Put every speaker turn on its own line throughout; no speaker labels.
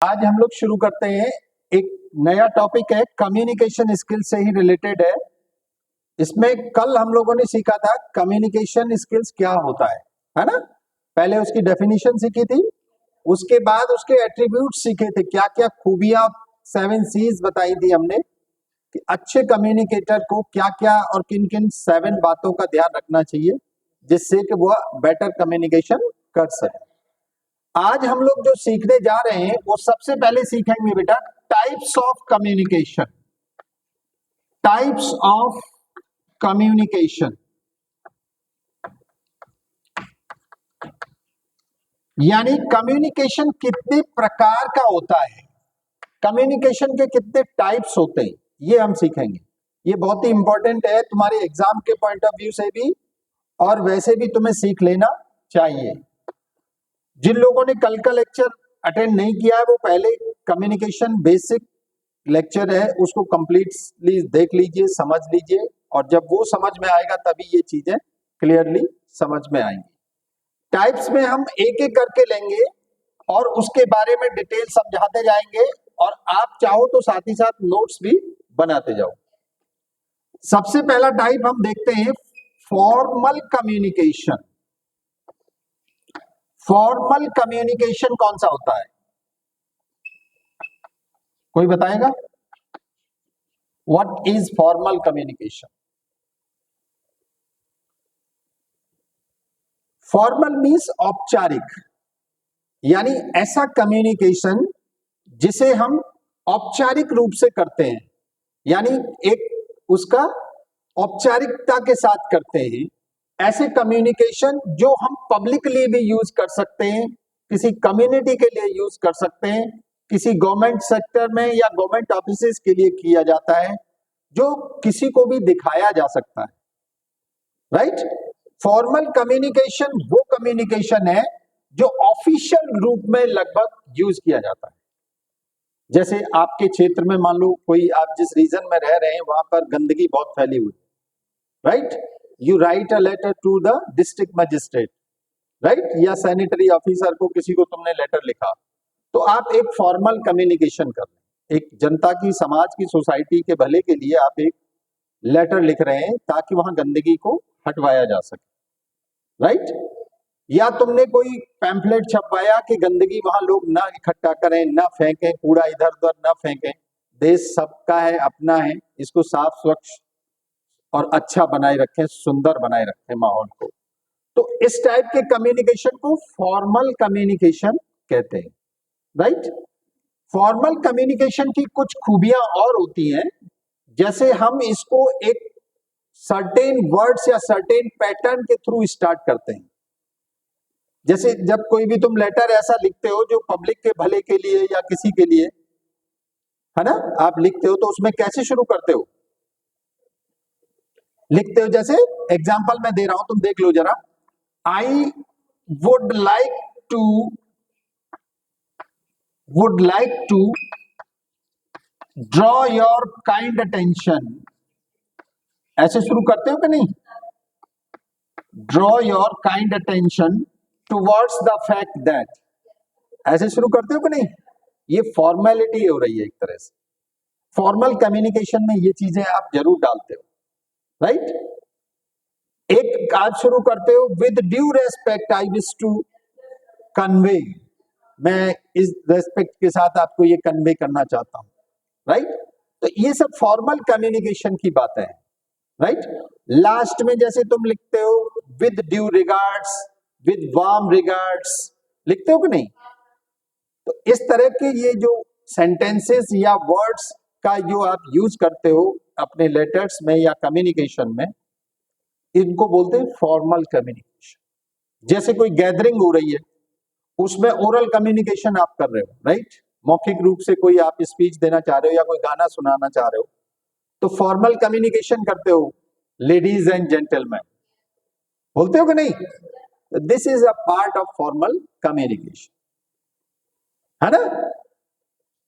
आज हम लोग शुरू करते हैं। एक नया टॉपिक है, कम्युनिकेशन स्किल से ही रिलेटेड है। इसमें कल हम लोगों ने सीखा था कम्युनिकेशन स्किल्स क्या होता है ना। पहले उसकी डेफिनेशन सीखी थी, उसके बाद उसके एट्रीब्यूट सीखे थे, क्या क्या खूबियां, 7 C's बताई थी हमने कि अच्छे कम्युनिकेटर को क्या क्या और किन किन 7 बातों का ध्यान रखना चाहिए जिससे कि वह बेटर कम्युनिकेशन कर सके। आज हम लोग जो सीखने जा रहे हैं वो सबसे पहले सीखेंगे बेटा types of communication. Types of communication यानी कम्युनिकेशन कितने प्रकार का होता है, कम्युनिकेशन के कितने टाइप्स होते हैं, ये हम सीखेंगे। ये बहुत ही इंपॉर्टेंट है तुम्हारे एग्जाम के पॉइंट ऑफ व्यू से भी, और वैसे भी तुम्हें सीख लेना चाहिए। जिन लोगों ने कल का लेक्चर अटेंड नहीं किया है वो पहले कम्युनिकेशन बेसिक लेक्चर है उसको कंप्लीटली देख लीजिए, समझ लीजिए, और जब वो समझ में आएगा तभी ये चीजें क्लियरली समझ में आएंगी। टाइप्स में हम एक एक करके लेंगे और उसके बारे में डिटेल समझाते जाएंगे, और आप चाहो तो साथ ही साथ नोट्स भी बनाते जाओ। सबसे पहला टाइप हम देखते हैं फॉर्मल कम्युनिकेशन। फॉर्मल कम्युनिकेशन कौन सा होता है, कोई बताएगा? What is formal communication? Formal means औपचारिक, यानी ऐसा कम्युनिकेशन जिसे हम औपचारिक रूप से करते हैं, यानी एक उसका औपचारिकता के साथ करते हैं। ऐसे कम्युनिकेशन जो हम पब्लिकली भी यूज कर सकते हैं, किसी कम्युनिटी के लिए यूज कर सकते हैं, किसी गवर्नमेंट सेक्टर में या गवर्नमेंट ऑफिसेस के लिए किया जाता है, जो किसी को भी दिखाया जा सकता है, राइट। फॉर्मल कम्युनिकेशन वो कम्युनिकेशन है जो ऑफिशियल रूप में लगभग यूज किया जाता है। जैसे आपके क्षेत्र में मान लो कोई, आप जिस रीजन में रह रहे हैं वहां पर गंदगी बहुत फैली हुई, right, you write a letter to the district magistrate, right, या सैनिटरी ऑफिसर को किसी को तुमने लेटर लिखा, तो आप एक फॉर्मल कम्युनिकेशन कर रहे हैं, एक जनता की, समाज की, सोसाइटी के भले के लिए आप एक लेटर लिख रहे हैं ताकि वहां गंदगी को हटवाया जा सके, राइट। या तुमने कोई पैम्फलेट छपवाया कि गंदगी वहां लोग ना इकट्ठा करें, ना फेंकें, कूड़ा इधर उधर ना फेंकें, देश सबका है, अपना है, इसको साफ स्वच्छ और अच्छा बनाए रखें, सुंदर बनाए रखें माहौल को। तो इस टाइप के कम्युनिकेशन को फॉर्मल कम्युनिकेशन कहते हैं, राइट। फॉर्मल कम्युनिकेशन की कुछ खूबियां और होती हैं, जैसे हम इसको एक सर्टेन वर्ड्स या सर्टेन पैटर्न के थ्रू स्टार्ट करते हैं। जैसे जब कोई भी तुम लेटर ऐसा लिखते हो जो पब्लिक के भले के लिए या किसी के लिए, है ना, आप लिखते हो तो उसमें कैसे शुरू करते हो? लिखते हो, जैसे एग्जांपल मैं दे रहा हूं, तुम देख लो जरा। I would like to draw your kind attention, ऐसे शुरू करते हो कि नहीं? Draw your kind attention towards the fact that, ऐसे शुरू करते हो कि नहीं? ये फॉर्मेलिटी हो रही है एक तरह से। फॉर्मल कम्युनिकेशन में ये चीजें आप जरूर डालते हो, राइट। एक आज शुरू करते हो with due respect I wish to convey, मैं इस रेस्पेक्ट के साथ आपको ये कन्वे करना चाहता हूं, राइट। तो ये सब फॉर्मल कम्युनिकेशन की बातें हैं, राइट। लास्ट में जैसे तुम लिखते हो with due regards, with warm regards, लिखते हो कि नहीं? तो इस तरह के ये जो सेंटेंसेस या वर्ड्स का जो आप यूज करते हो अपने लेटर्स में या कम्युनिकेशन में, इनको बोलते हैं फॉर्मल कम्युनिकेशन। जैसे कोई गैदरिंग हो रही है, उसमें ओरल कम्युनिकेशन आप कर रहे हो, राइट, मौखिक रूप से कोई आप स्पीच देना चाह रहे हो या कोई गाना सुनाना चाह रहे हो, तो फॉर्मल कम्युनिकेशन करते हो, लेडीज एंड जेंटलमैन, बोलते हो कि नहीं? This is a part of formal communication, है ना।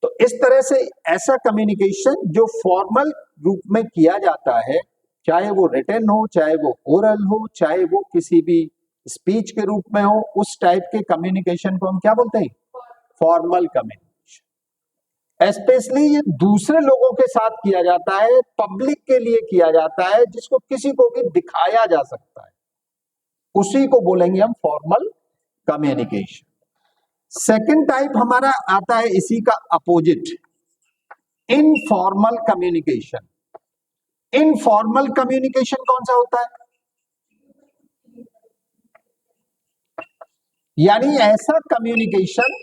तो इस तरह से ऐसा कम्युनिकेशन जो फॉर्मल रूप में किया जाता है, चाहे वो रिटन हो, चाहे वो ओरल हो, चाहे वो किसी भी स्पीच के रूप में हो, उस टाइप के कम्युनिकेशन को हम क्या बोलते हैं? Formal communication. स्पेशली ये दूसरे लोगों के साथ किया जाता है, पब्लिक के लिए किया जाता है, जिसको किसी को भी दिखाया जा सकता है, उसी को बोलेंगे हम फॉर्मल कम्युनिकेशन। सेकंड टाइप हमारा आता है इसी का opposite, informal communication. Informal communication कौन सा होता है? यानी ऐसा कम्युनिकेशन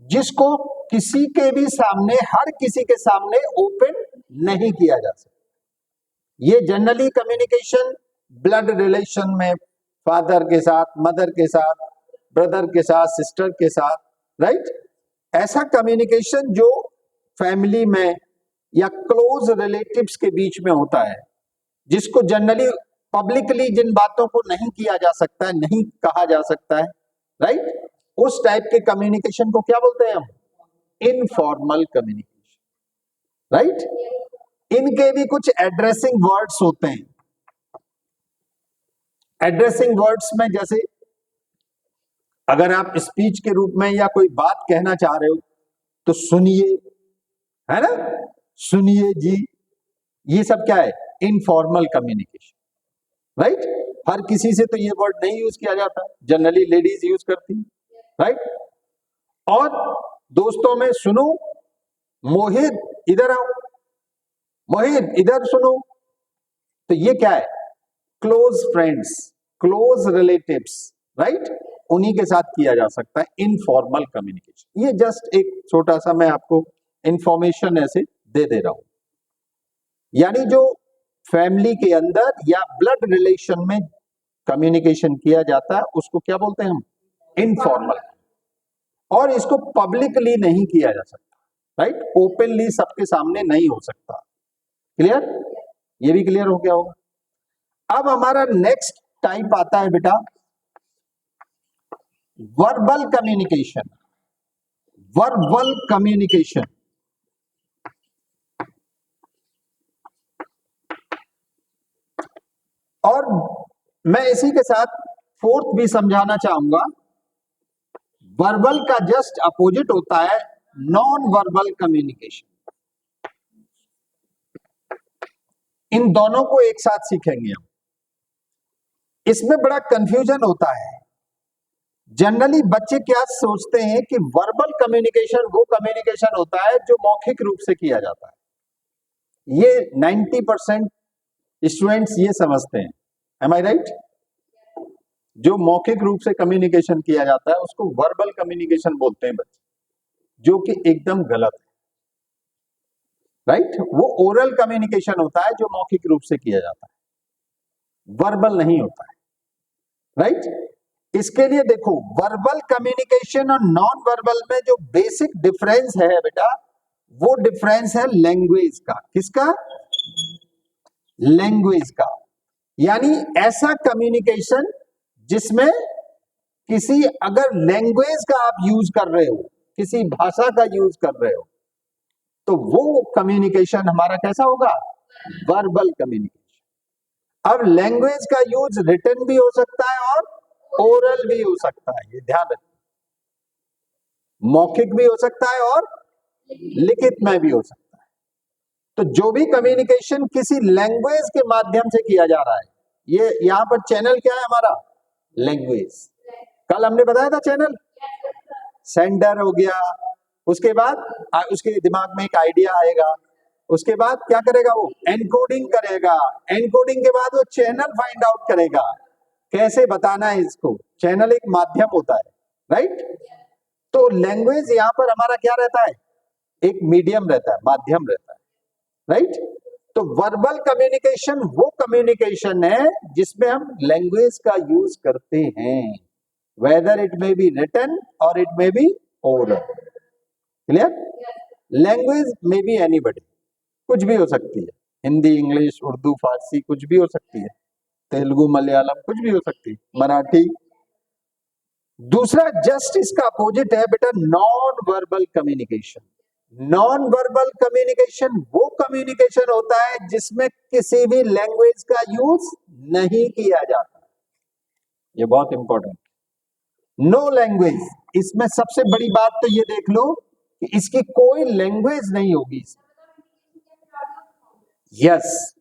जिसको किसी के भी सामने, हर किसी के सामने ओपन नहीं किया जा सकता। ये जनरली कम्युनिकेशन ब्लड रिलेशन में, फादर के साथ, मदर के साथ, ब्रदर के साथ, सिस्टर के साथ, राइट? ऐसा कम्युनिकेशन जो फैमिली में या क्लोज रिलेटिव्स के बीच में होता है, जिसको जनरली पब्लिकली जिन बातों को नहीं किया जा सकता है, नहीं कहा जा सकता है, राइट? उस टाइप के कम्युनिकेशन को क्या बोलते हैं हम? Informal communication, right? इनके भी कुछ एड्रेसिंग वर्ड्स होते हैं। एड्रेसिंग वर्ड्स में जैसे अगर आप स्पीच के रूप में या कोई बात कहना चाह रहे हो तो सुनिए, है ना, सुनिए जी, ये सब क्या है? Informal communication, right? हर किसी से तो ये वर्ड नहीं यूज किया जाता, जनरली लेडीज यूज करती हैं, राइट? और दोस्तों में सुनो, मोहित इधर आओ, मोहित इधर सुनो, तो ये क्या है? Close friends, close relatives, right? उन्हीं के साथ किया जा सकता है इनफॉर्मल कम्युनिकेशन। ये जस्ट एक छोटा सा मैं आपको इंफॉर्मेशन ऐसे दे दे रहा हूं। यानी जो फैमिली के अंदर या ब्लड रिलेशन में कम्युनिकेशन किया जाता है उसको क्या बोलते हैं हम? इनफॉर्मल। और इसको पब्लिकली नहीं किया जा सकता, राइट? ओपनली सबके सामने नहीं हो सकता। क्लियर? ये भी क्लियर हो गया होगा। अब हमारा नेक्स्ट टाइप आता है बेटा वर्बल कम्युनिकेशन। वर्बल कम्युनिकेशन और मैं इसी के साथ फोर्थ भी समझाना चाहूंगा। वर्बल का जस्ट अपोजिट होता है नॉन वर्बल कम्युनिकेशन। इन दोनों को एक साथ सीखेंगे हम। इसमें बड़ा कंफ्यूजन होता है। जनरली बच्चे क्या सोचते हैं कि वर्बल कम्युनिकेशन वो कम्युनिकेशन होता है जो मौखिक रूप से किया जाता है। ये 90% स्टूडेंट्स ये समझते हैं। एम आई राइट? जो मौखिक रूप से कम्युनिकेशन किया जाता है उसको वर्बल कम्युनिकेशन बोलते हैं बच्चे, जो कि एकदम गलत है, राइट? वो ओरल कम्युनिकेशन होता है जो मौखिक रूप से किया जाता है, वर्बल नहीं होता है, राइट? इसके लिए देखो, वर्बल कम्युनिकेशन और नॉन वर्बल में जो बेसिक डिफरेंस है बेटा, वो डिफरेंस है लैंग्वेज का। किसका? लैंग्वेज का। यानी ऐसा कम्युनिकेशन जिसमें किसी अगर लैंग्वेज का आप यूज कर रहे हो, किसी भाषा का यूज कर रहे हो, तो वो कम्युनिकेशन हमारा कैसा होगा? Verbal communication. अब लैंग्वेज का यूज रिटन भी हो सकता है और ओरल भी हो सकता है, ये ध्यान रखिए। मौखिक भी हो सकता है और लिखित में भी हो सकता है। तो जो भी कम्युनिकेशन किसी लैंग्वेज के माध्यम से किया जा रहा है, ये यहां पर चैनल क्या है हमारा? लैंग्वेज। कल हमने बताया था चैनल सेंडर हो गया, उसके बाद उसके दिमाग में एक आइडिया आएगा, उसके बाद क्या करेगा? वो एनकोडिंग करेगा, एनकोडिंग के बाद वो चैनल फाइंड आउट करेगा, कैसे बताना है इसको। चैनल एक माध्यम होता है, राइट? तो लैंग्वेज यहां पर हमारा क्या रहता है? एक मीडियम रहता है, माध्यम रहता है, राइट? तो वर्बल कम्युनिकेशन वो कम्युनिकेशन है जिसमें हम लैंग्वेज का यूज करते हैं, whether it may be written or it may be oral. Clear? Language may be anybody, कुछ भी हो सकती है, हिंदी, इंग्लिश, उर्दू, फारसी, कुछ भी हो सकती है, तेलुगु, मलयालम, कुछ भी हो सकती है, मराठी। दूसरा जस्ट इसका अपोजिट है बेटा non verbal communication. Non verbal communication वो कम्युनिकेशन होता है जिसमें किसी भी लैंग्वेज का यूज नहीं किया जाता। ये बहुत इंपॉर्टेंट। No language. इसमें सबसे बड़ी बात तो ये देख लो कि इसकी कोई लैंग्वेज नहीं होगी। यस,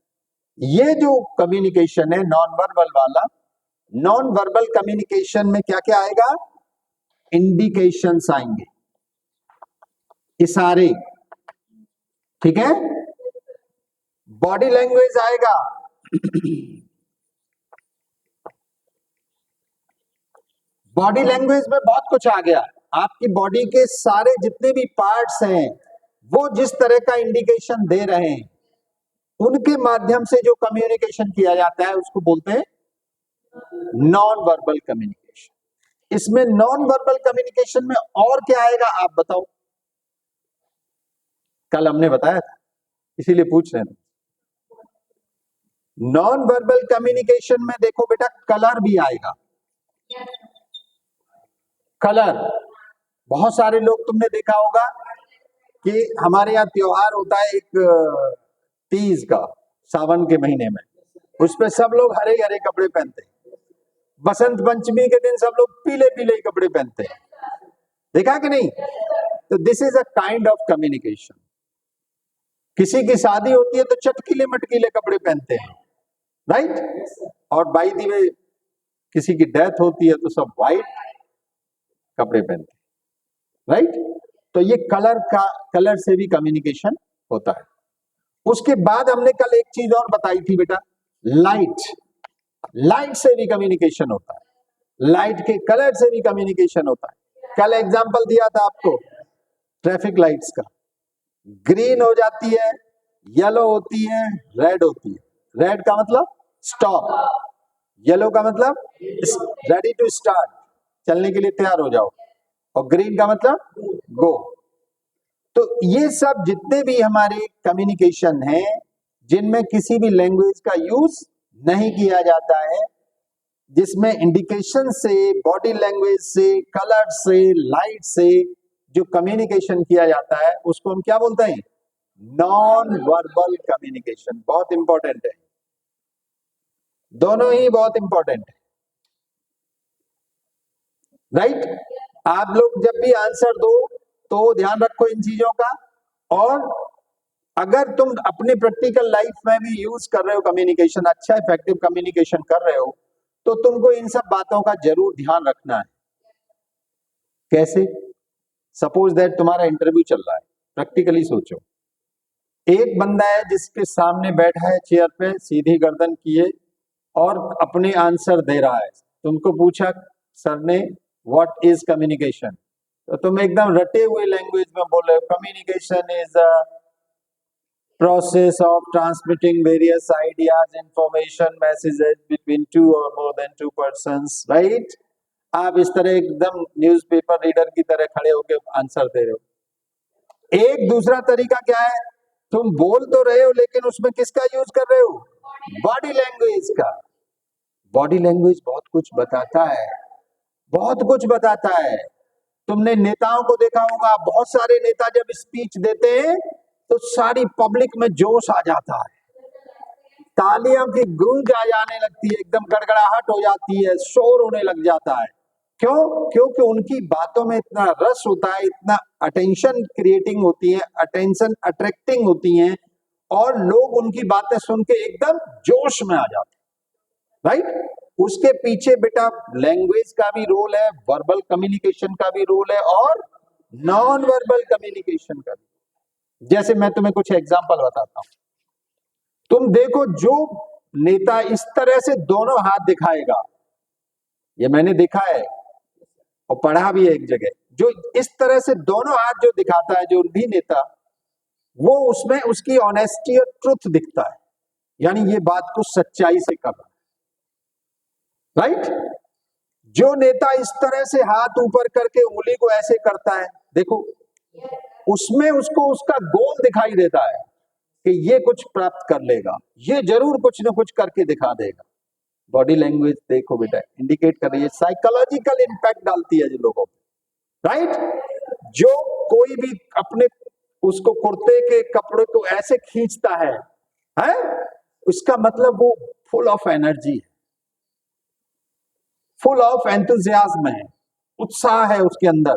ये जो कम्युनिकेशन है नॉन वर्बल वाला, नॉन वर्बल कम्युनिकेशन में क्या क्या आएगा? इंडिकेशंस आएंगे, इशारे, ठीक है, बॉडी लैंग्वेज आएगा, बॉडी लैंग्वेज में बहुत कुछ आ गया। आपकी बॉडी के सारे जितने भी पार्ट्स हैं वो जिस तरह का इंडिकेशन दे रहे हैं, उनके माध्यम से जो कम्युनिकेशन किया जाता है उसको बोलते हैं नॉन वर्बल कम्युनिकेशन। इसमें नॉन वर्बल कम्युनिकेशन में और क्या आएगा आप बताओ? कल हमने बताया था, इसीलिए पूछ रहे हैं। नॉन वर्बल कम्युनिकेशन में देखो बेटा, कलर भी आएगा। कलर, बहुत सारे लोग तुमने देखा होगा कि हमारे यहाँ त्योहार होता है एक तीज का, सावन के महीने में, उस पर सब लोग हरे हरे कपड़े पहनते हैं। बसंत पंचमी के दिन सब लोग पीले पीले कपड़े पहनते हैं, देखा कि नहीं? तो this is a kind of communication. किसी की शादी होती है तो चटकीले मटकीले कपड़े पहनते हैं, राइट? और बाई दी वे किसी की डेथ होती है तो सब व्हाइट कपड़े पहनते हैं, राइट? तो ये कलर से भी कम्युनिकेशन होता है। उसके बाद हमने कल एक चीज और बताई थी बेटा, लाइट से भी कम्युनिकेशन होता है, लाइट के कलर से भी कम्युनिकेशन होता है। कल एग्जांपल दिया था आपको ट्रैफिक लाइट्स का, ग्रीन हो जाती है, येलो होती है, रेड होती है। रेड का मतलब स्टॉप, येलो का मतलब रेडी टू स्टार्ट, चलने के लिए तैयार हो जाओ, और ग्रीन का मतलब गो। तो ये सब जितने भी हमारे कम्युनिकेशन हैं जिनमें किसी भी लैंग्वेज का यूज नहीं किया जाता है, जिसमें इंडिकेशन से, बॉडी लैंग्वेज से, कलर से, लाइट से जो कम्युनिकेशन किया जाता है उसको हम क्या बोलते हैं? Non verbal communication. बहुत इंपॉर्टेंट है, दोनों ही बहुत इंपॉर्टेंट है, राइट? आप लोग जब भी आंसर दो तो ध्यान रखो इन चीजों का। और अगर तुम अपने प्रैक्टिकल लाइफ में भी यूज कर रहे हो कम्युनिकेशन, अच्छा इफेक्टिव कम्युनिकेशन कर रहे हो, तो तुमको इन सब बातों का जरूर ध्यान रखना है। कैसे? सपोज दैट तुम्हारा इंटरव्यू चल रहा है, प्रैक्टिकली सोचो, एक बंदा है जिसके सामने बैठा है चेयर पे, सीधी गर्दन किए, और अपने आंसर दे रहा है। तुमको पूछा सर ने व्हाट इज कम्युनिकेशन, तो तुम एकदम रटे हुए लैंग्वेज में बोल रहे हो communication is a process of transmitting various ideas, information, messages between two or more than two persons, right? आप इस तरह एकदम न्यूज़पेपर रीडर की तरह खड़े होकर आंसर दे रहे हो। एक दूसरा तरीका क्या है, तुम बोल तो रहे हो लेकिन उसमें किसका यूज कर रहे हो? बॉडी लैंग्वेज का। बॉडी लैंग्वेज बहुत कुछ बताता है, बहुत कुछ बताता है। तुमने नेताओं को देखा होगा, बहुत सारे नेता जब स्पीच देते हैं तो सारी पब्लिक में जोश आ जाता है, तालियों की गूंज आ जाने लगती है, एकदम गड़गड़ाहट हो जाती है, शोर होने लग जाता है। क्यों? क्योंकि उनकी बातों में इतना रस होता है, इतना अटेंशन क्रिएटिंग होती है, अटेंशन अट्रैक्टिंग होती हैं, और लोग उनकी बातें सुन के एकदम जोश में आ जाते हैं, राइट? उसके पीछे बेटा लैंग्वेज का भी रोल है, वर्बल कम्युनिकेशन का भी रोल है, और नॉन वर्बल कम्युनिकेशन का भी। जैसे मैं तुम्हें कुछ एग्जांपल बताता हूं, तुम देखो जो नेता इस तरह से दोनों हाथ दिखाएगा, ये मैंने देखा है और पढ़ा भी है एक जगह, जो इस तरह से दोनों हाथ जो दिखाता है जो भी नेता, वो उसमें उसकी ऑनेस्टी और ट्रुथ दिखता है, यानी ये बात को सच्चाई से कर रहा है, राइट? जो नेता इस तरह से हाथ ऊपर करके उंगली को ऐसे करता है, देखो उसमें उसको उसका गोल दिखाई देता है कि ये कुछ प्राप्त कर लेगा, ये जरूर कुछ ना कुछ करके दिखा देगा। बॉडी लैंग्वेज देखो बेटा, इंडिकेट कर रही है, साइकोलॉजिकल इंपैक्ट डालती है जिन लोगों पे, राइट? जो कोई भी अपने उसको कुर्ते के कपड़े को ऐसे खींचता है, उसका मतलब वो फुल ऑफ एनर्जी है, फुल ऑफ एंथुजियाज्म है, उत्साह है उसके अंदर,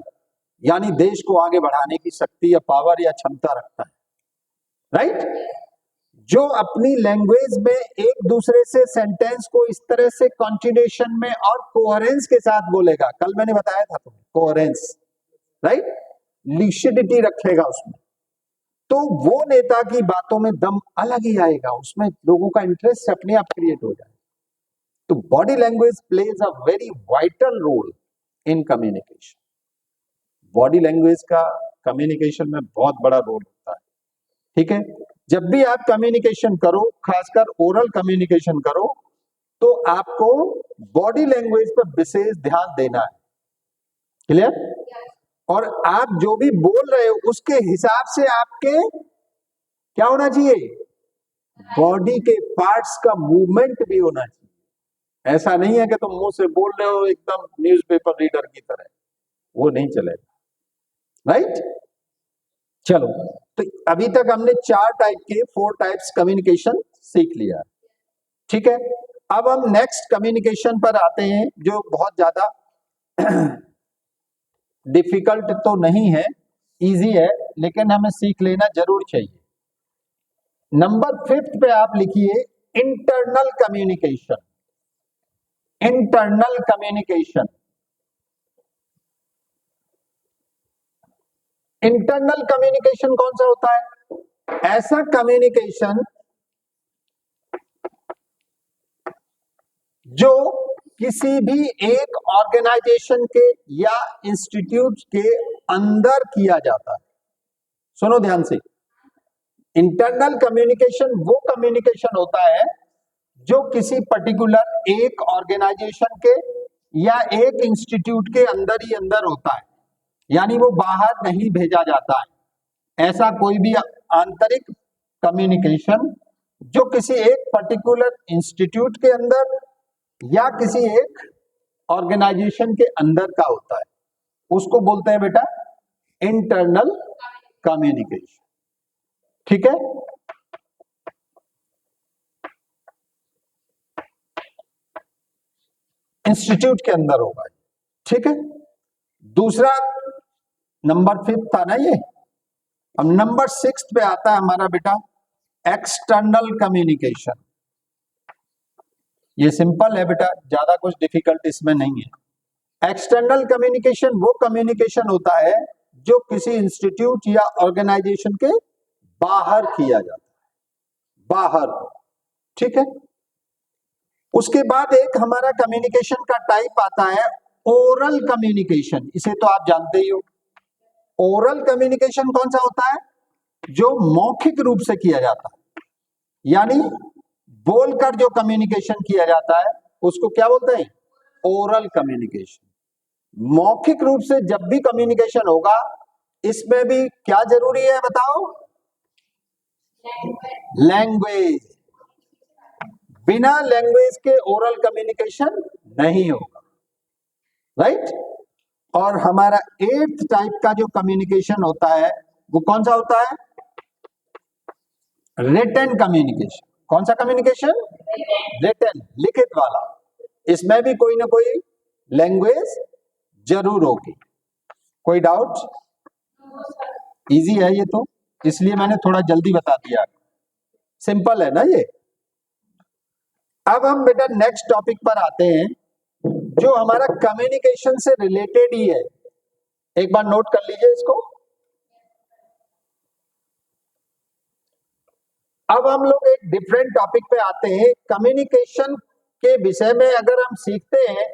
यानी देश को आगे बढ़ाने की शक्ति या पावर या क्षमता रखता है, राइट। जो अपनी लैंग्वेज में एक दूसरे से सेंटेंस को इस तरह से कंटिन्यूएशन में और कोहेरेंस के साथ बोलेगा, कल मैंने बताया था तुम्हें कोहेरेंस, राइट, लिसिडिटी रखेगा उसमें, तो वो नेता की बातों में दम अलग ही आएगा, उसमें लोगों का इंटरेस्ट अपने आप क्रिएट हो जाए। तो body language plays a very vital role in communication. Body language का कम्युनिकेशन में बहुत बड़ा रोल होता है, ठीक है। जब भी आप कम्युनिकेशन करो, खासकर ओरल कम्युनिकेशन करो, तो आपको बॉडी लैंग्वेज पर विशेष ध्यान देना है, क्लियर। और आप जो भी बोल रहे हो उसके हिसाब से आपके क्या होना चाहिए, बॉडी के पार्ट्स का मूवमेंट भी होना चाहिए। ऐसा नहीं है कि तुम मुंह से बोल रहे हो एकदम न्यूज़पेपर रीडर की तरह, वो नहीं चलेगा, राइट। चलो, तो अभी तक हमने 4 टाइप्स कम्युनिकेशन सीख लिया, ठीक है। अब हम नेक्स्ट कम्युनिकेशन पर आते हैं, जो बहुत ज्यादा डिफिकल्ट तो नहीं है, इजी है, लेकिन हमें सीख लेना जरूर चाहिए। नंबर 5 पे आप लिखिए internal communication. Internal communication, internal communication कौन सा होता है? ऐसा कम्युनिकेशन जो किसी भी एक ऑर्गेनाइजेशन के या इंस्टीट्यूट के अंदर किया जाता है। सुनो ध्यान से, इंटरनल कम्युनिकेशन वो कम्युनिकेशन होता है जो किसी पर्टिकुलर एक ऑर्गेनाइजेशन के या एक इंस्टीट्यूट के अंदर ही अंदर होता है, यानी वो बाहर नहीं भेजा जाता है। ऐसा कोई भी आंतरिक कम्युनिकेशन जो किसी एक पर्टिकुलर इंस्टीट्यूट के अंदर या किसी एक ऑर्गेनाइजेशन के अंदर का होता है, उसको बोलते हैं बेटा इंटरनल कम्युनिकेशन, ठीक है। इंस्टीट्यूट के अंदर होगा, ठीक है। दूसरा नंबर 5 था ना ये। अब नंबर 6 पे आता है हमारा बेटा एक्सटर्नल कम्युनिकेशन। ये सिंपल है बेटा, ज्यादा कुछ डिफिकल्ट इसमें नहीं है। एक्सटर्नल कम्युनिकेशन वो कम्युनिकेशन होता है जो किसी इंस्टीट्यूट या ऑर्गेनाइजेशन के बाहर किया जाता है, बाहर, ठीक है। उसके बाद एक हमारा कम्युनिकेशन का टाइप आता है ओरल कम्युनिकेशन, इसे तो आप जानते ही हो। ओरल कम्युनिकेशन कौन सा होता है? जो मौखिक रूप से किया जाता है, यानी बोलकर जो कम्युनिकेशन किया जाता है उसको क्या बोलते हैं? Oral communication. मौखिक रूप से जब भी कम्युनिकेशन होगा, इसमें भी क्या जरूरी है बताओ? लैंग्वेज। बिना लैंग्वेज के ओरल कम्युनिकेशन नहीं होगा, राइट। और हमारा 8th टाइप का जो कम्युनिकेशन होता है वो कौन सा होता है? Written communication. कौन सा कम्युनिकेशन? रिटन, लिखित वाला। इसमें भी कोई ना कोई लैंग्वेज जरूर होगी। कोई डाउट? इजी है ये तो, इसलिए मैंने थोड़ा जल्दी बता दिया, सिंपल है ना ये। अब हम बेटा नेक्स्ट टॉपिक पर आते हैं, जो हमारा कम्युनिकेशन से रिलेटेड ही है। एक बार नोट कर लीजिए इसको। अब हम लोग एक डिफरेंट टॉपिक पे आते हैं। कम्युनिकेशन के विषय में अगर हम सीखते हैं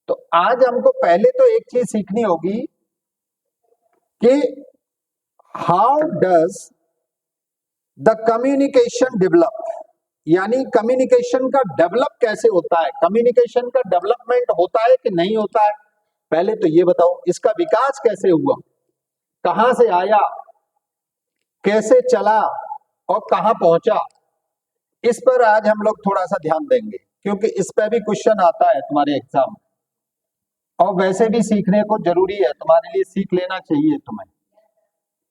तो आज हमको पहले तो एक चीज सीखनी होगी कि how does the communication develop, यानी कम्युनिकेशन का डेवलप कैसे होता है, कम्युनिकेशन का डेवलपमेंट होता है कि नहीं होता है। पहले तो ये बताओ इसका विकास कैसे हुआ, कहां से आया, कैसे चला और कहां पहुंचा। इस पर आज हम लोग थोड़ा सा ध्यान देंगे, क्योंकि इस पर भी क्वेश्चन आता है तुम्हारे एग्जाम में, और वैसे भी सीखने को जरूरी है, तुम्हारे लिए सीख लेना चाहिए तुम्हें,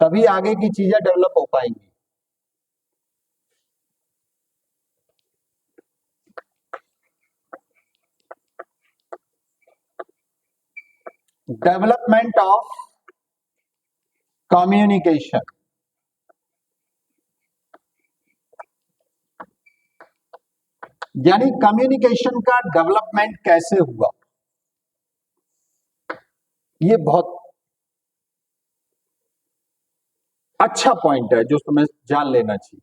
तभी आगे की चीजें डेवलप हो पाएंगी। Development of communication. यानी कम्युनिकेशन का डेवलपमेंट कैसे हुआ, ये बहुत अच्छा पॉइंट है जो तुम्हें जान लेना चाहिए।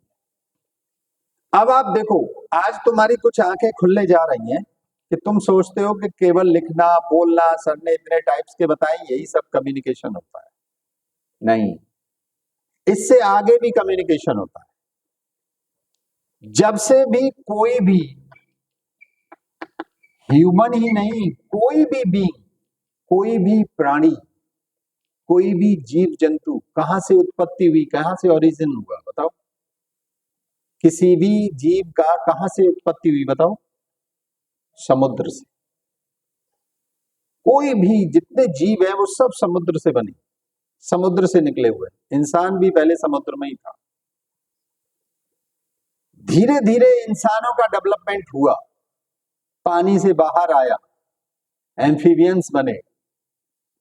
अब आप देखो, आज तुम्हारी कुछ आंखें खुलने जा रही हैं कि तुम सोचते हो कि केवल लिखना बोलना, सर ने इतने टाइप्स के बताए, यही सब कम्युनिकेशन होता है। नहीं, इससे आगे भी कम्युनिकेशन होता है। जब से भी कोई भी ह्यूमन ही नहीं, कोई भी बीइंग, कोई भी प्राणी, कोई भी जीव जंतु कहां से उत्पत्ति हुई, कहां से ओरिजिन हुआ, बताओ? किसी भी जीव का कहां से उत्पत्ति हुई, बताओ? समुद्र से। कोई भी जितने जीव है वो सब समुद्र से बने, समुद्र से निकले हुए। इंसान भी पहले समुद्र में ही था। धीरे धीरे इंसानों का डेवलपमेंट हुआ, पानी से बाहर आया, एम्फीबियंस बने,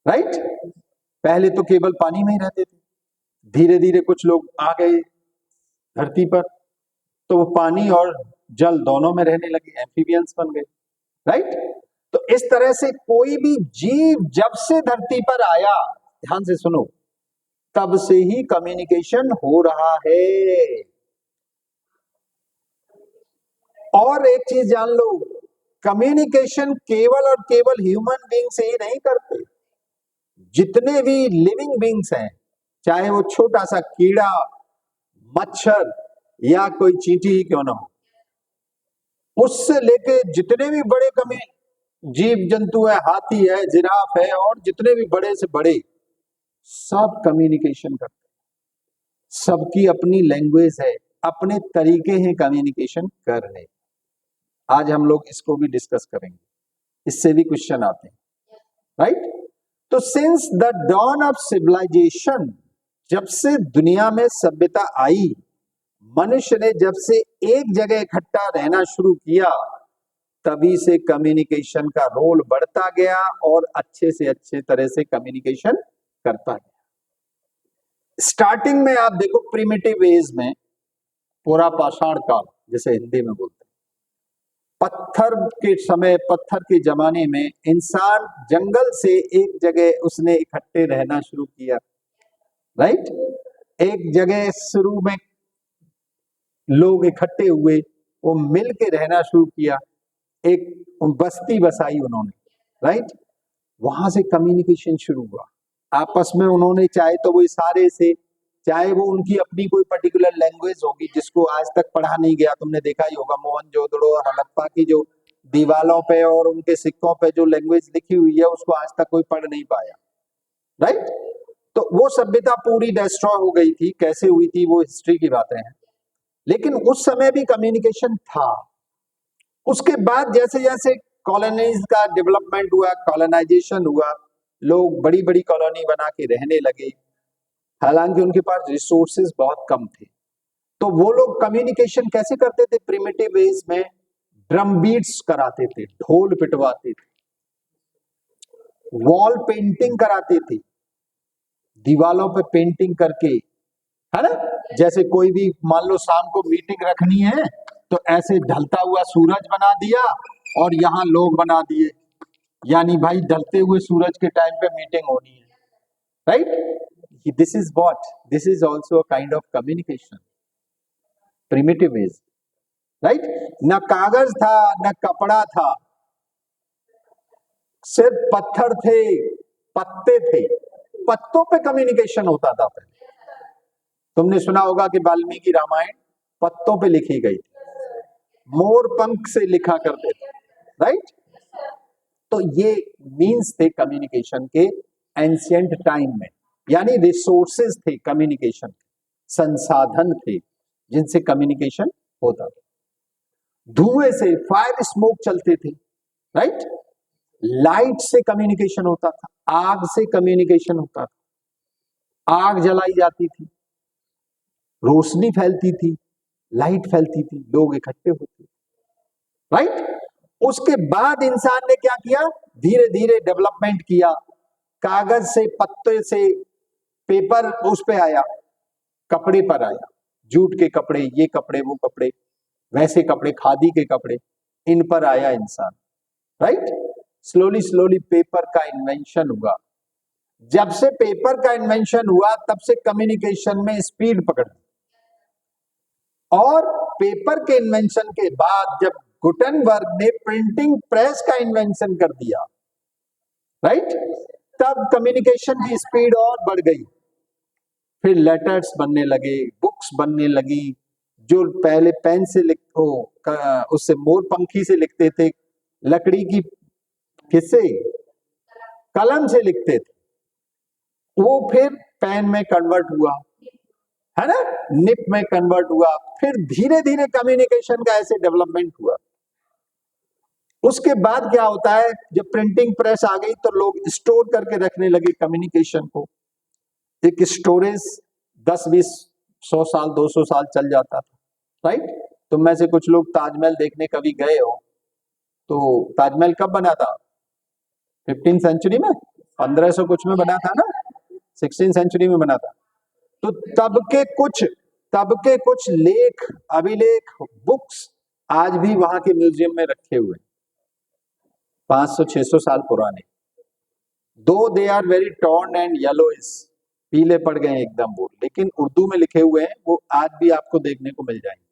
राइट? पहले तो केवल पानी में ही रहते थे, धीरे धीरे कुछ लोग आ गए धरती पर, तो वो पानी और जल दोनों में रहने लगे, एम्फीबियंस बन गए, राइट? तो इस तरह से कोई भी जीव जब से धरती पर आया, ध्यान से सुनो, तब से ही कम्युनिकेशन हो रहा है। और एक चीज जान लो, कम्युनिकेशन केवल और केवल ह्यूमन बीइंग से ही नहीं करते। जितने भी लिविंग बीइंग्स हैं, चाहे वो छोटा सा कीड़ा, मच्छर या कोई चींटी ही क्यों ना हो, उससे लेके जितने भी बड़े जीव जंतु है, हाथी है, जिराफ है, और जितने भी बड़े से बड़े, सब कम्युनिकेशन करते हैं। सबकी अपनी लैंग्वेज है, अपने तरीके हैं कम्युनिकेशन करने। आज हम लोग इसको भी डिस्कस करेंगे, इससे भी क्वेश्चन आते हैं, राइट? तो since the dawn of civilisation, जब से दुनिया में सभ्यता आई, मनुष्य ने जब से एक जगह इकट्ठा रहना शुरू किया, तभी से कम्युनिकेशन का रोल बढ़ता गया और अच्छे से अच्छे तरह से कम्युनिकेशन करता गया। स्टार्टिंग में आप देखो, प्रिमिटिव एज में, पूरा पाषाण काल जैसे हिंदी में बोलते हैं, पत्थर के समय, पत्थर के जमाने में इंसान जंगल से एक जगह उसने इकट्ठे रहना शुरू किया, राइट? एक जगह शुरू में लोग इकट्ठे हुए, वो मिल के रहना शुरू किया, एक बस्ती बसाई उन्होंने, राइट? वहां से कम्युनिकेशन शुरू हुआ आपस में। उन्होंने चाहे तो वो इशारे से, चाहे वो उनकी अपनी कोई पर्टिकुलर लैंग्वेज होगी जिसको आज तक पढ़ा नहीं गया, तुमने देखा ही होगा मोहनजोदड़ो और हड़प्पा की जो दीवारों पे और उनके सिक्कों पे जो लैंग्वेज लिखी हुई है, उसको आज तक कोई पढ़ नहीं पाया, राइट? तो वो सभ्यता पूरी डिस्ट्रॉय हो गई थी, कैसे हुई थी वो हिस्ट्री की बातें हैं, लेकिन उस समय भी कम्युनिकेशन था। उसके बाद जैसे जैसे कॉलोनीज का डेवलपमेंट हुआ, कॉलोनाइजेशन हुआ, लोग बड़ी बड़ी कॉलोनी बना के रहने लगे, हालांकि उनके पास रिसोर्सेज बहुत कम थे। तो वो लोग कम्युनिकेशन कैसे करते थे? प्रिमिटिव एज में ड्रम बीट्स कराते थे, ढोल पिटवाते थे, वॉल पेंटिंग कराते थे, दीवालों पे पेंटिंग करके, है ना? जैसे कोई भी मान लो शाम को मीटिंग रखनी है, तो ऐसे ढलता हुआ सूरज बना दिया और यहाँ लोग बना दिए, यानी भाई ढलते हुए सूरज के टाइम पे मीटिंग होनी है, right? This is what, this is also a kind of communication, primitive age, right? न कागज था, न कपड़ा था, सिर्फ पत्थर थे, पत्ते थे, पत्तों पे कम्युनिकेशन होता था पहले। तुमने सुना होगा कि वाल्मीकि रामायण पत्तों पे लिखी गई थी, मोर पंख से लिखा करते थे, राइट? तो ये मीन्स थे कम्युनिकेशन के एंशिएंट टाइम में, यानी रिसोर्सेज थे कम्युनिकेशन, संसाधन थे जिनसे कम्युनिकेशन होता था। धुएं से, फायर स्मोक चलते थे, राइट? लाइट से कम्युनिकेशन होता था, आग से कम्युनिकेशन होता था, आग जलाई जाती थी, रोशनी फैलती थी, लाइट फैलती थी, लोग इकट्ठे होते, राइट? उसके बाद इंसान ने क्या किया? धीरे धीरे डेवलपमेंट किया, कागज से, पत्ते से पेपर उस पे आया, कपड़े पर आया, जूट के कपड़े, ये कपड़े, वो कपड़े, वैसे कपड़े, खादी के कपड़े, इन पर आया इंसान, राइट। स्लोली स्लोली पेपर का इन्वेंशन हुआ। जब से पेपर का इन्वेंशन हुआ तब से कम्युनिकेशन में स्पीड पकड़ ली। और पेपर के इन्वेंशन के बाद जब गुटेनबर्ग ने प्रिंटिंग प्रेस का इन्वेंशन कर दिया, राइट, तब कम्युनिकेशन की स्पीड और बढ़ गई। फिर लेटर्स बनने लगे, बुक्स बनने लगी, जो पहले पेन से उससे मोरपंखी से लिखते थे, लकड़ी की किससे, कलम से लिखते थे, वो फिर पेन में कन्वर्ट हुआ, है ना, निप में कन्वर्ट हुआ। फिर धीरे धीरे कम्युनिकेशन का ऐसे डेवलपमेंट हुआ। उसके बाद क्या होता है, जब प्रिंटिंग प्रेस आ गई तो लोग स्टोर करके रखने लगे कम्युनिकेशन को। एक स्टोरेज 10, 20, 100 साल, 200 साल चल जाता था, राइट। तुम में से कुछ लोग ताजमहल देखने कभी गए हो, तो ताजमहल कब बना था, 15th सेंचुरी में, 1500 कुछ में बना था ना, 16th सेंचुरी में बना था। तो तब के कुछ लेख, अभिलेख, बुक्स आज भी वहां के म्यूजियम में रखे हुए, 500-600 साल पुराने। Though they are very torn and yellowish, पीले पड़ गए एकदम वो, लेकिन उर्दू में लिखे हुए हैं, वो आज भी आपको देखने को मिल जाएंगे,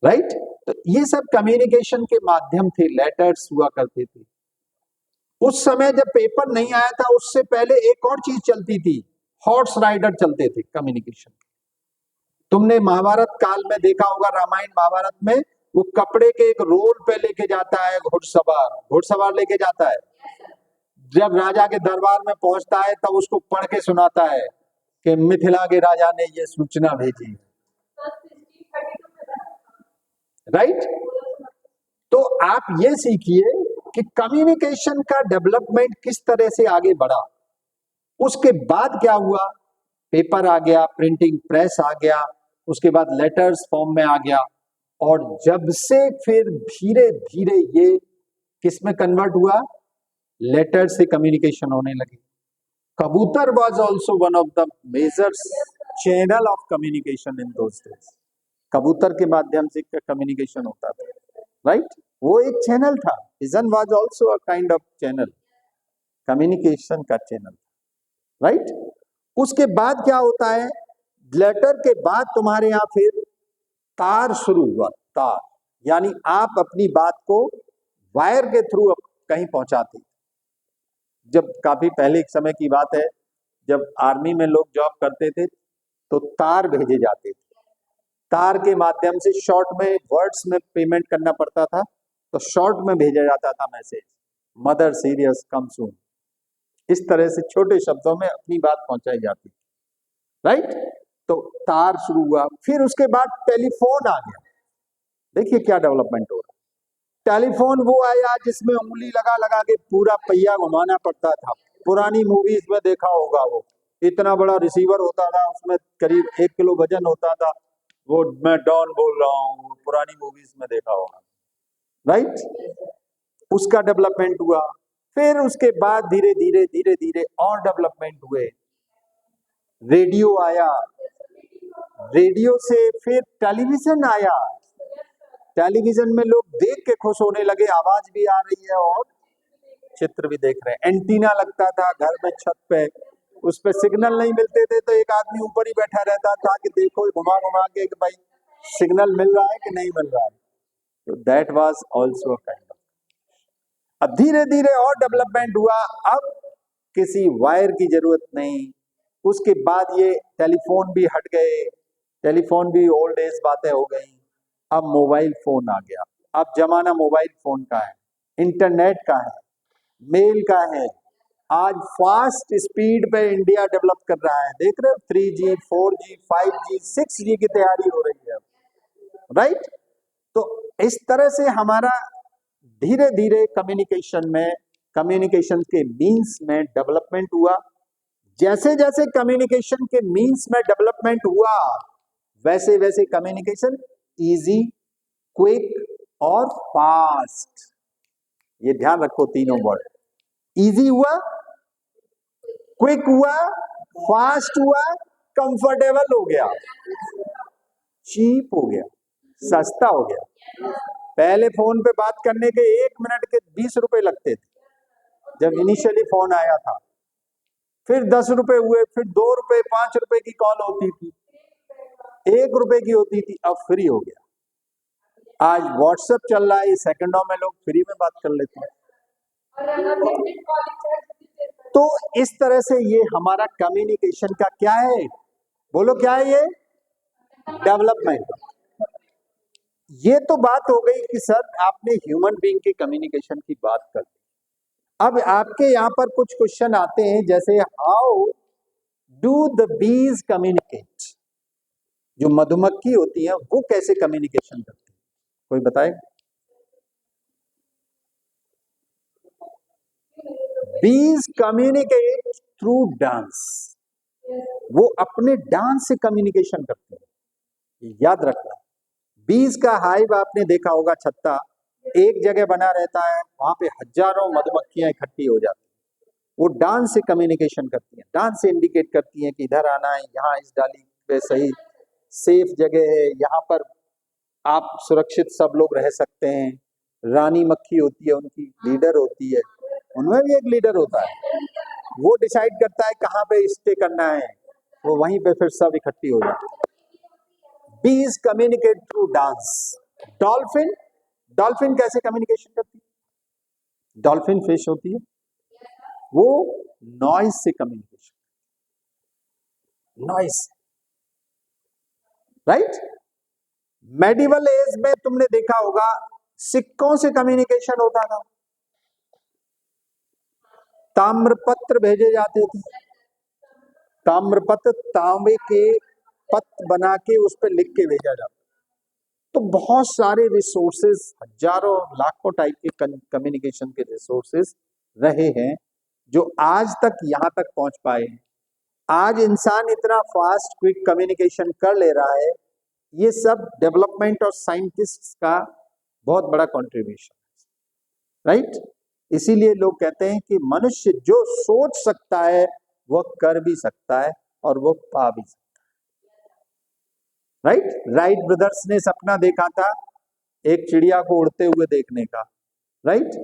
राइट। तो ये सब कम्युनिकेशन के माध्यम थे, लेटर्स हुआ करते थे। उस समय जब पेपर नहीं आया था, उससे पहले एक और चीज चलती थी, हॉर्स राइडर चलते थे कम्युनिकेशन। तुमने महाभारत काल में देखा होगा, रामायण महाभारत में, वो कपड़े के एक रोल पे लेके जाता है घुड़सवार लेके जाता है। जब राजा के दरबार में पहुंचता है तब उसको पढ़ के सुनाता है कि मिथिला के राजा ने ये सूचना भेजी, राइट। तो आप ये सीखिए कि कम्युनिकेशन का डेवलपमेंट किस तरह से आगे बढ़ा। उसके बाद क्या हुआ, पेपर आ गया, प्रिंटिंग प्रेस आ गया, उसके बाद लेटर्स फॉर्म में आ गया, और जब से फिर धीरे धीरे ये किस में कन्वर्ट हुआ, लेटर से कम्युनिकेशन होने लगी। कबूतर was also one of the major channel of communication in those days. कबूतर के माध्यम से कम्युनिकेशन होता था, राइट, वो एक चैनल था। Pigeon was also a kind of channel, communication का चैनल, राइट। उसके बाद क्या होता है, लेटर के बाद तुम्हारे यहाँ फिर तार शुरू हुआ, तार, यानी आप अपनी बात को वायर के थ्रू कहीं पहुंचाते। जब काफी पहले एक समय की बात है, जब आर्मी में लोग जॉब करते थे तो तार भेजे जाते थे, तार के माध्यम से शॉर्ट में, वर्ड्स में पेमेंट करना पड़ता था, तो शॉर्ट में भेजा जाता था मैसेज, मदर सीरियस कम सून, इस तरह से छोटे शब्दों में अपनी बात पहुंचाई जाती, राइट। तो तार शुरू हुआ, फिर उसके बाद टेलीफोन आ गया। देखिए क्या डेवलपमेंट हो रहा है। टेलीफोन वो आया जिसमें उंगली लगा लगा के पूरा पहिया घुमाना पड़ता था। पुरानी मूवीज में देखा होगा, वो इतना बड़ा रिसीवर होता था, उसमें करीब 1 किलो वजन होता था। वो मैं डॉन बोल रहा हूँ, पुरानी मूवीज में देखा होगा, राइट। उसका डेवलपमेंट हुआ। फिर उसके बाद धीरे धीरे और डेवलपमेंट हुए। रेडियो आया, रेडियो से फिर टेलीविजन आया, टेलीविजन में लोग देख के खुश होने लगे, आवाज भी आ रही है और चित्र भी देख रहे हैं। एंटीना लगता था घर में छत पे, उस पे सिग्नल नहीं मिलते थे तो एक आदमी ऊपर ही बैठा रहता था कि देखो घुमा घुमा के कि भाई सिग्नल मिल रहा है कि नहीं मिल रहा है। तो that was also kind of. अब धीरे धीरे और डेवलपमेंट हुआ, अब किसी वायर की जरूरत नहीं। उसके बाद ये टेलीफोन भी हट गए, टेलीफोन भी ओल्ड एज बातें हो गई। अब मोबाइल फोन आ गया, अब जमाना मोबाइल फोन का है, इंटरनेट का है, मेल का है। आज फास्ट स्पीड पे इंडिया डेवलप कर रहा है, देख रहे हो 3G, 4G, 5G, 6G की तैयारी हो रही है, राइट। तो इस तरह से हमारा धीरे धीरे कम्युनिकेशन के मीन्स में डेवलपमेंट हुआ। जैसे जैसे कम्युनिकेशन के मीन्स में डेवलपमेंट हुआ, वैसे वैसे कम्युनिकेशन इजी, क्विक और फास्ट, ये ध्यान रखो तीनों वर्ड। इजी हुआ, क्विक हुआ, फास्ट हुआ, कंफर्टेबल हो गया, चीप हो गया, सस्ता हो गया। पहले फोन पे बात करने के 1 मिनट के 20 रुपए लगते थे जब इनिशियली फोन आया था, फिर 10 रुपए हुए, फिर 2 रुपए, 5 रुपए की कॉल होती थी, 1 रुपए की होती थी, अब फ्री हो गया। आज व्हाट्सएप चल रहा है, सेकंडों में लोग फ्री में बात कर लेते हैं। तो इस तरह से ये हमारा कम्युनिकेशन का क्या है, बोलो क्या है ये, डेवलपमेंट। ये तो बात हो गई कि सर आपने ह्यूमन बीइंग के कम्युनिकेशन की बात कर दी। अब आपके यहाँ पर कुछ क्वेश्चन आते हैं, जैसे how do the bees communicate, जो मधुमक्खी होती है वो कैसे कम्युनिकेशन करती है, कोई बताए। बीज कम्युनिकेट थ्रू डांस, वो अपने डांस से कम्युनिकेशन करती है। याद रखना, बीज का हाइव आपने देखा होगा, छत्ता एक जगह बना रहता है, वहां पे हजारों मधुमक्खियां इकट्ठी हो जाती हैं। वो डांस से कम्युनिकेशन करती हैं, डांस से इंडिकेट करती हैं कि इधर आना है, यहाँ इस डाली पे सही सेफ जगह है, यहाँ पर आप सुरक्षित सब लोग रह सकते हैं। रानी मक्खी होती है, उनकी लीडर होती है, उनमें भी एक लीडर होता है, वो डिसाइड करता है कहाँ पे स्टे करना है, वो वहीं पे फिर सब इकट्ठी हो जाते हैं। Bees communicate through dance. Dolphin, dolphin कैसे कम्युनिकेशन करती है, डॉल्फिन फिश होती है, वो नॉइज से communication, noise, right. Medieval age में तुमने देखा होगा सिक्कों से कम्युनिकेशन होता था, ताम्रपत्र भेजे जाते थे, ताम्रपत्र तांबे के पत्र बना के उस पर लिख के भेजा जाता। तो बहुत सारे रिसोर्सेज, हजारों लाखों टाइप के कम्युनिकेशन के रिसोर्सेज रहे हैं जो आज तक यहां तक पहुंच पाए हैं। आज इंसान इतना फास्ट क्विक कम्युनिकेशन कर ले रहा है, ये सब डेवलपमेंट और साइंटिस्ट का बहुत बड़ा कंट्रीब्यूशन, राइट। इसीलिए लोग कहते हैं कि मनुष्य जो सोच सकता है वह कर भी सकता है और वो पा भी सकता है, राइट। राइट ब्रदर्स ने सपना देखा था एक चिड़िया को उड़ते हुए देखने का, राइट।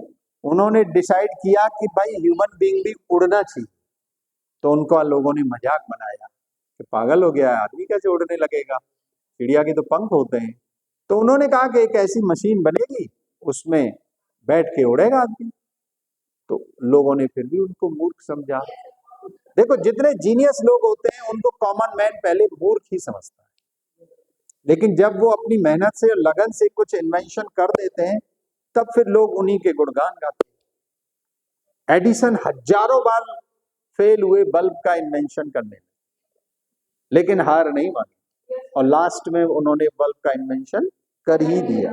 उन्होंने डिसाइड किया कि भाई ह्यूमन बीइंग भी उड़ना चाहिए, तो उनको लोगों ने मजाक बनाया कि पागल हो गया है, आदमी कैसे उड़ने लगेगा, चिड़िया के तो पंख होते हैं। तो उन्होंने कहा कि एक ऐसी मशीन बनेगी, उसमें बैठ के उड़ेगा आदमी। तो लोगों ने फिर भी उनको मूर्ख समझा। देखो, जितने जीनियस लोग होते हैं उनको कॉमन मैन पहले मूर्ख ही समझता है, लेकिन जब वो अपनी मेहनत से और लगन से कुछ इन्वेंशन कर देते हैं, तब फिर लोग उन्हीं के गुणगान गाते हैं। एडिसन हजारों बार फेल हुए बल्ब का इन्वेंशन करने में, लेकिन हार नहीं मानी और लास्ट में उन्होंने बल्ब का इन्वेंशन कर ही दिया।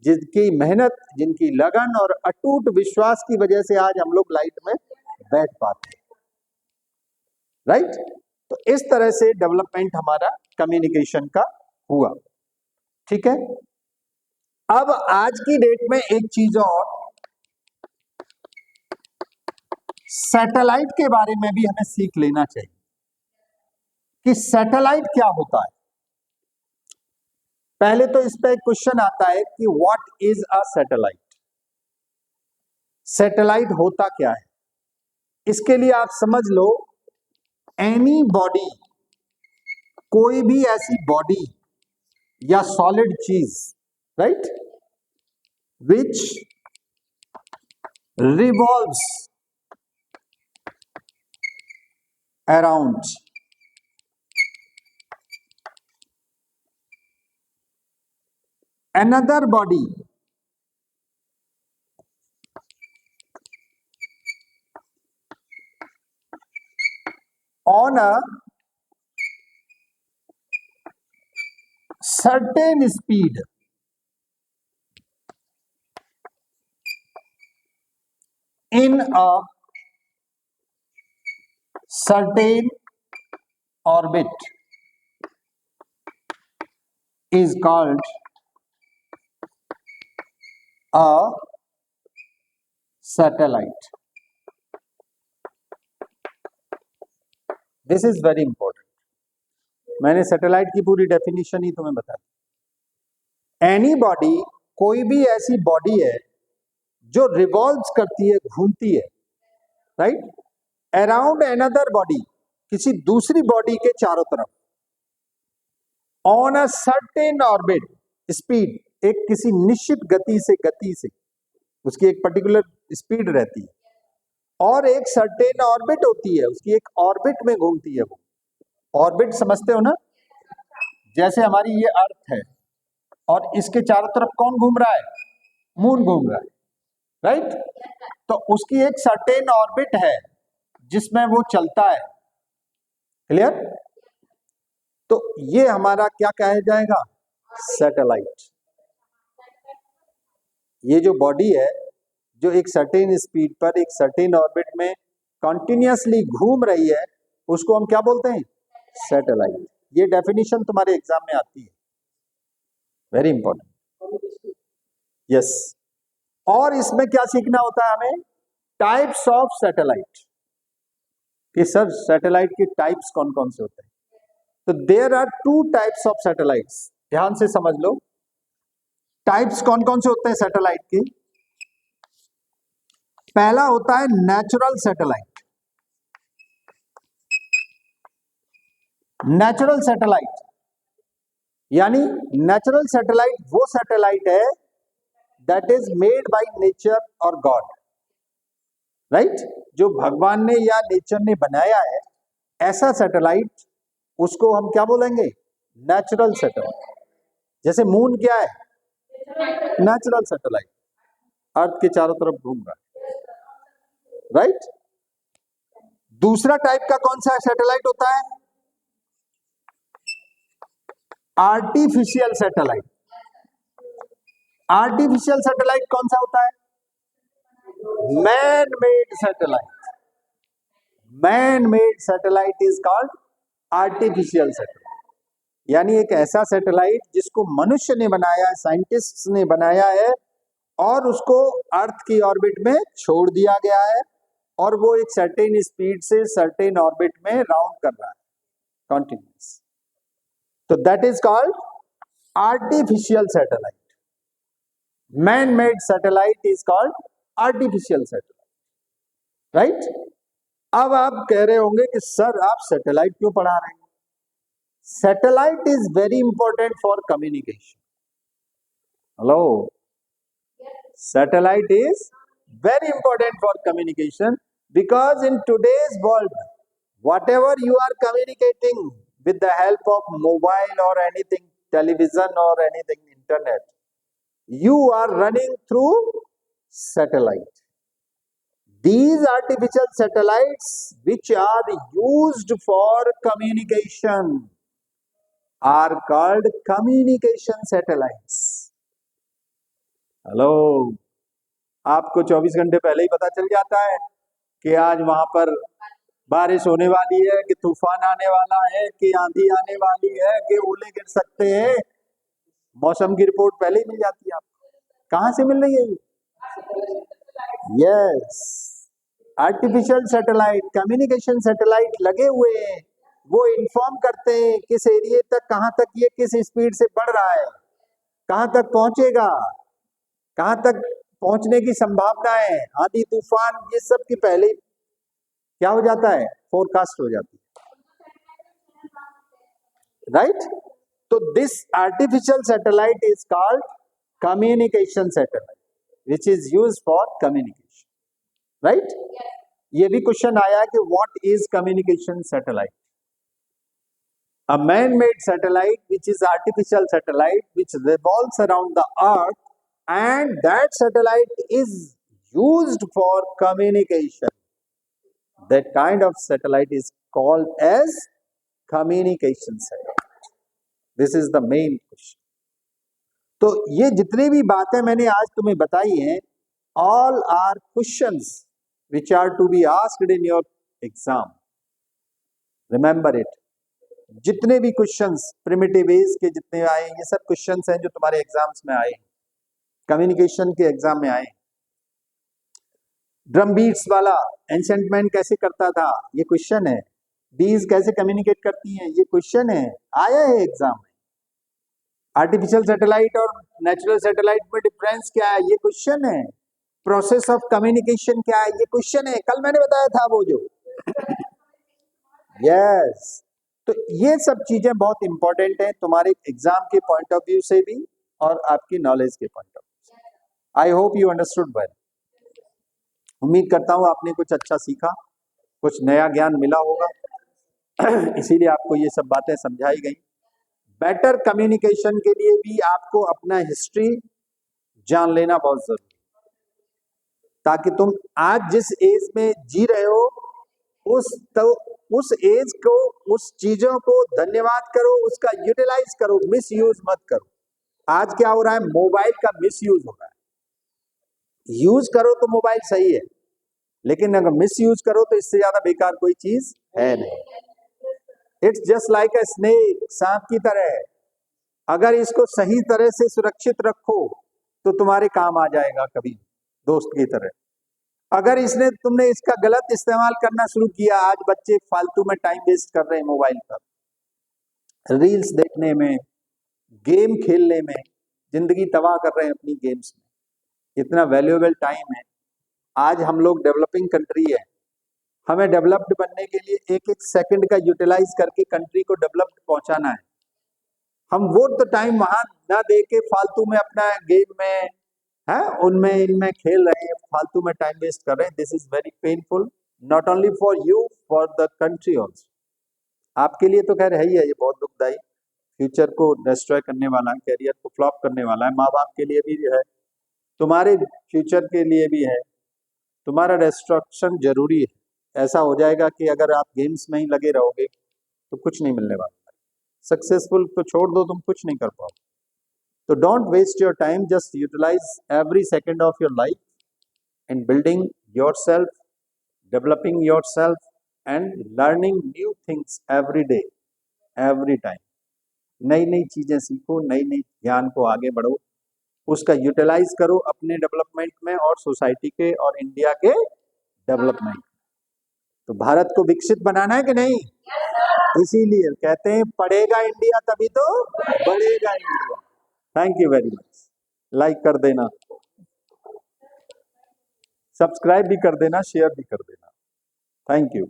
जिनकी मेहनत, जिनकी लगन और अटूट विश्वास की वजह से आज हम लोग लाइट में बैठ पाते हैं, राइट। तो इस तरह से डेवलपमेंट हमारा कम्युनिकेशन का हुआ, ठीक है। अब आज की डेट में एक चीज और, सैटेलाइट के बारे में भी हमें सीख लेना चाहिए कि सैटेलाइट क्या होता है। पहले तो इस पे एक क्वेश्चन आता है कि what is a satellite, satellite होता क्या है। इसके लिए आप समझ लो, एनी बॉडी, कोई भी ऐसी बॉडी या सॉलिड चीज, right, which revolves around another body on a certain speed in a certain orbit is called a satellite. This is very important. मैंने सैटेलाइट की पूरी डेफिनेशन ही तुम्हें बता दी। एनी बॉडी, कोई भी ऐसी बॉडी है जो रिवॉल्व्स करती है, घूमती है, राइट, अराउंड अनदर बॉडी, किसी दूसरी बॉडी के चारों तरफ, on a certain orbit speed, एक किसी निश्चित गति से उसकी एक पर्टिकुलर स्पीड रहती है, और एक सर्टेन ऑर्बिट होती है, उसकी एक ऑर्बिट में घूमती है। वो ऑर्बिट समझते हो ना, जैसे हमारी ये अर्थ है और इसके चारों तरफ कौन घूम रहा है? मून घूम रहा है, राइट। तो उसकी एक सर्टेन ऑर्बिट है जिसमें वो चलता है। क्लियर? तो ये हमारा क्या कहा जाएगा? सैटेलाइट। ये जो बॉडी है जो एक सर्टेन स्पीड पर एक सर्टेन ऑर्बिट में कॉन्टिन्यूसली घूम रही है, उसको हम क्या बोलते हैं? सैटेलाइट। ये डेफिनेशन तुम्हारे एग्जाम में आती है, वेरी इंपॉर्टेंट। यस। और इसमें क्या सीखना होता है हमें? टाइप्स ऑफ सैटेलाइट, कि सर सैटेलाइट के टाइप्स कौन कौन से होते हैं। तो there are two types of satellites, ध्यान से समझ लो। टाइप्स कौन कौन से होते हैं सैटेलाइट के? पहला होता है नेचुरल सैटेलाइट। नेचुरल सैटेलाइट यानी नेचुरल सैटेलाइट वो सैटेलाइट है that is made by nature और गॉड, राइट, जो भगवान ने या नेचर ने बनाया है, ऐसा सैटेलाइट, उसको हम क्या बोलेंगे? Natural satellite. जैसे मून क्या है? नेचुरल सैटेलाइट, अर्थ के चारों तरफ घूम रहा है, राइट। दूसरा टाइप का कौन सा सैटेलाइट होता है? Artificial satellite. आर्टिफिशियल सैटेलाइट कौन सा होता है? Man made satellite. Man made satellite is called artificial satellite, यानी एक ऐसा सैटेलाइट जिसको मनुष्य ने बनाया है, साइंटिस्ट ने बनाया है, और उसको अर्थ की ऑर्बिट में छोड़ दिया गया है, और वो एक सर्टेन स्पीड से सर्टेन ऑर्बिट में राउंड कर रहा है कॉन्टिन्यूस। तो that is called artificial satellite. Man made satellite is called artificial satellite, right. अब आप कह रहे होंगे कि सर आप सैटेलाइट क्यों पढ़ा रहे हैं? Satellite is very important for communication. Hello, satellite is very important for communication, because in today's world, whatever you are communicating with the help of mobile or anything, television or anything, internet, you are running through satellite. These artificial satellites which are used for communication are called communication satellites. Hello, आपको 24 घंटे पहले ही पता चल जाता है कि आज वहां पर बारिश होने वाली है, कि तूफान आने वाला है, कि आंधी आने वाली है, कि ओले गिर सकते हैं। मौसम की रिपोर्ट पहले ही मिल जाती है आपको। कहां से मिल रही है? Yes, artificial satellite, communication satellite लगे हुए हैं। वो इन्फॉर्म करते हैं किस एरिया तक, कहां तक ये किस स्पीड से बढ़ रहा है, कहां तक पहुंचेगा, कहां तक पहुंचने की संभावना है, आंधी तूफान, ये सब की पहले क्या हो जाता है? फोरकास्ट हो जाती है, राइट। तो this artificial satellite is called communication satellite, which is used for communication, right. ये भी क्वेश्चन आया कि what is communication satellite? A man-made satellite, which is artificial satellite, which revolves around the earth, and that satellite is used for communication. That kind of satellite is called as communication satellite. This is the main question. तो ये जितने भी बातें मैंने आज तुम्हें बताई हैं, all are questions which are to be asked in your exam. Remember it. जितने भी क्वेश्चंस प्रिमिटिव एज के जितने आए, ये सब क्वेश्चंस हैं जो तुम्हारे एग्जाम्स में आए, कम्युनिकेशन के एग्जाम में आए। ड्रम बीट्स वाला एंसेंट मैन कैसे करता था, ये क्वेश्चन है। बीज कैसे कम्युनिकेट करती हैं, ये क्वेश्चन है, आया है एग्जाम में। आर्टिफिशियल सैटेलाइट और नेचुरल सैटेलाइट में डिफरेंस क्या है, ये क्वेश्चन है। प्रोसेस ऑफ कम्युनिकेशन क्या है, ये क्वेश्चन है, कल मैंने बताया था वो जो यस। तो ये सब चीजें बहुत इंपॉर्टेंट हैं तुम्हारे एग्जाम के पॉइंट ऑफ व्यू से भी और आपकी नॉलेज के पॉइंट ऑफ व्यू से। I hope you understood well. उम्मीद करता हूं आपने कुछ अच्छा सीखा, कुछ नया ज्ञान मिला होगा इसीलिए आपको ये सब बातें समझाई गई। बेटर कम्युनिकेशन के लिए भी आपको अपना हिस्ट्री जान लेना बहुत जरूरी, ताकि तुम आज जिस एज में जी रहे हो उस एज को, उस चीजों को धन्यवाद करो, उसका यूटिलाइज करो, मिस यूज मत करो। आज क्या हो रहा है, मोबाइल का मिस यूज हो रहा है। यूज करो तो मोबाइल सही है, लेकिन अगर मिस यूज करो तो इससे ज्यादा बेकार कोई चीज है नहीं। It's just like a snake, सांप की तरह। अगर इसको सही तरह से सुरक्षित रखो तो तुम्हारे काम आ जाएगा कभी, दोस्त की तरह। अगर तुमने इसका गलत इस्तेमाल करना शुरू किया, आज बच्चे फालतू में टाइम वेस्ट कर रहे हैं मोबाइल पर, रील्स देखने में, गेम खेलने में, जिंदगी तबाह कर रहे हैं अपनी गेम्स में। इतना वैल्यूएबल टाइम है। आज हम लोग डेवलपिंग कंट्री है, हमें डेवलप्ड बनने के लिए एक एक सेकंड का यूटिलाइज करके कंट्री को डेवलप्ड पहुंचाना है। हम वो तो टाइम वहां ना दे के फालतू में अपना गेम में है उनमें इनमें खेल रहे हैं, फालतू में टाइम वेस्ट कर रहे हैं। This is very painful, not only for you, for the country also. आपके लिए तो खैर है ही है, ये बहुत दुखदाई, फ्यूचर को डिस्ट्रॉय करने वाला है, कैरियर को फ्लॉप करने वाला है। माँ बाप के लिए भी है, तुम्हारे फ्यूचर के लिए भी है। तुम्हारा डिस्ट्रक्शन जरूरी है। ऐसा हो जाएगा कि अगर आप गेम्स में ही लगे रहोगे तो कुछ नहीं मिलने वाला। सक्सेसफुल तो छोड़ दो, तुम कुछ नहीं कर पाओगे। तो don't waste your time, just utilize every second of your life in building yourself, developing yourself and learning new things every day, every time. नई नई चीजें सीखो, नई नई ज्ञान को आगे बढ़ो, उसका यूटिलाइज करो अपने डेवलपमेंट में और सोसाइटी के और इंडिया के डेवलपमेंट। तो भारत को विकसित बनाना है कि नहीं? इसीलिए कहते हैं पढ़ेगा इंडिया तभी तो बढ़ेगा India. Thank you very much. Like कर देना, सब्सक्राइब भी कर देना, शेयर भी कर देना। Thank you.